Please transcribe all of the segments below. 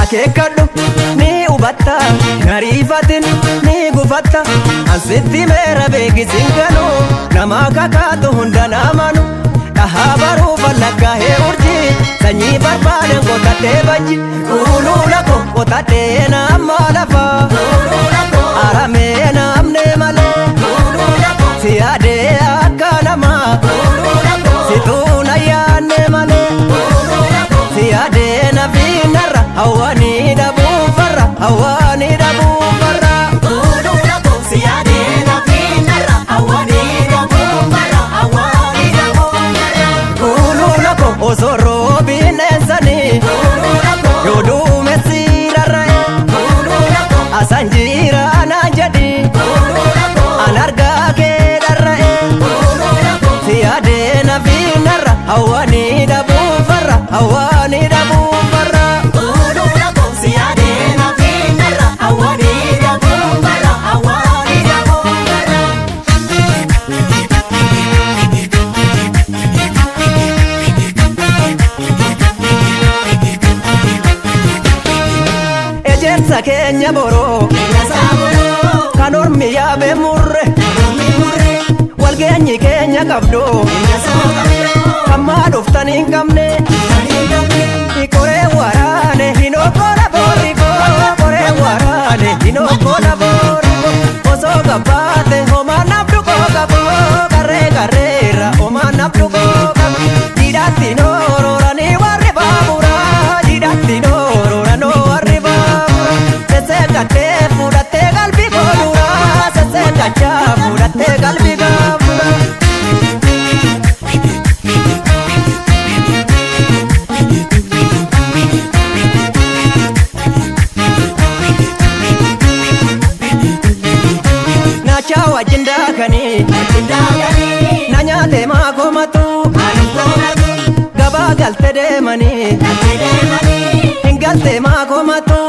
Akeekkadhu ni hubatta nariifatin ni gufatta ansitti meera beekisin ganuu nama kakaatu hunda namanu dhahaa baruufa lakkaa'ee urjii sanyii barbaaden qotadhee bajji kuuluula ko qotadhee nama lafa aramee namne malee si yaadee akka namaa situuna yaanne malee si yaadee nafiinarra hawwani dhabuufarra hawwani dhabuufarra si yaadee nafiinarra hawwani dhabuufarra hawwani dhabuufarra kuuluula ko osoo roobineensanii yoo duumessi rarra'e asan jira anaan jedhi an argaa kee dharra'e si yaadee nafiinarra hawwani dhabuufarra hawwani dhabuufarra si yaadee nafiinarra hawwani dhabuufarra hawwani dhabuufarra ejersa keenya boroo kan ormi yaabe murre walgeenyi keenya qabdoo kan maa dhuftan hin qabne koree waraane hinokkoodha boorikoo koree waraane hinokkoodha boorikoo osoo gabbaate homaa nabdu koo qaboo garree garreerra homaa nabdu koo qabu jidhaatti noorooranii warri baaburaa jidhaatti noorooranii warri baaburaa sesseeqattee fudhattee qalbii kooduraa sesseeqachaa fudhattee qalbii gaafuraa wajjin daakanii na nyaate maa komatu gabaa galte deemanii hin galte maa komatu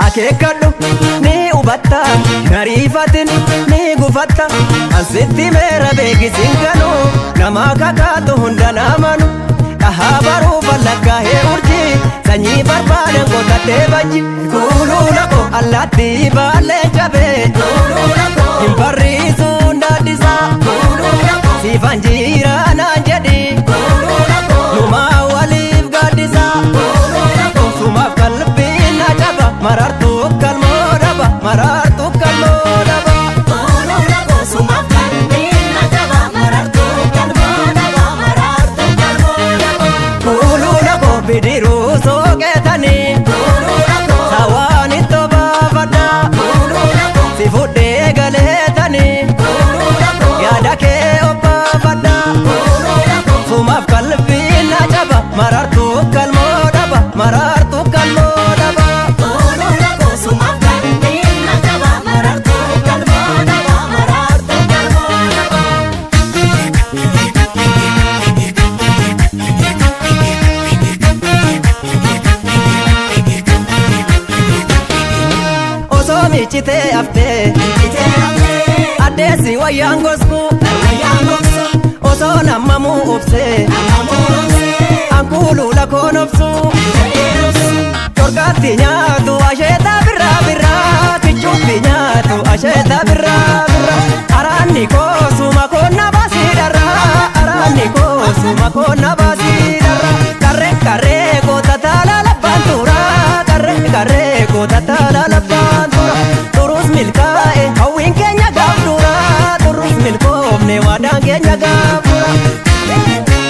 akeekkadhu ni hubatta nariifatin ni gufatta ansitti meera beekisin ganuu nama kakaatu hunda namanu dhahaa baruufa lakkaa'ee urjii sanyii barbaaden qotadhee bajji kuuluula ko allaattii baalleen cabee hin barriisuun daaddisaa siifan jira naan jedhi numaa waliif gaaddisaa sumaaf qalbiin na caba marartuu kalmoo dhaba marartuu kalmoo dhaba sumaaf qalbiin na caba marartuu kalmoo dhaba marartuu kalmoo dhaba kuuluula ko bidiruu sooqeetanii sawaan ittoo baafadha si fudhee galeetanii yaada kee obbaafadha sumaaf qalbiin na caba marartuu kalmoo dhaba marartuu kalmoo dhaba sumaaf qalbiin na caba marartuu kalmoo dhaba marartuu kalmoo dhaba osoo michitee haftee addeessi wayyaan gosku osoo nammamuu obsee ankuuluula koon obsuu corqaatti nyaatu asheeta birraa birraa kichuutti nyaatu asheeta birraa birraa araanni koosuma koonna baasii dharraa araanni koosuma koonna baasii dharraa karree karree koota taala labbaan turaa karree karree koota taala labbaan turaa turus milkaa'e hawwiin keenya gaaf duraa turus milkoomne waadaan keenya gaaf duraa.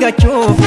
argachuuf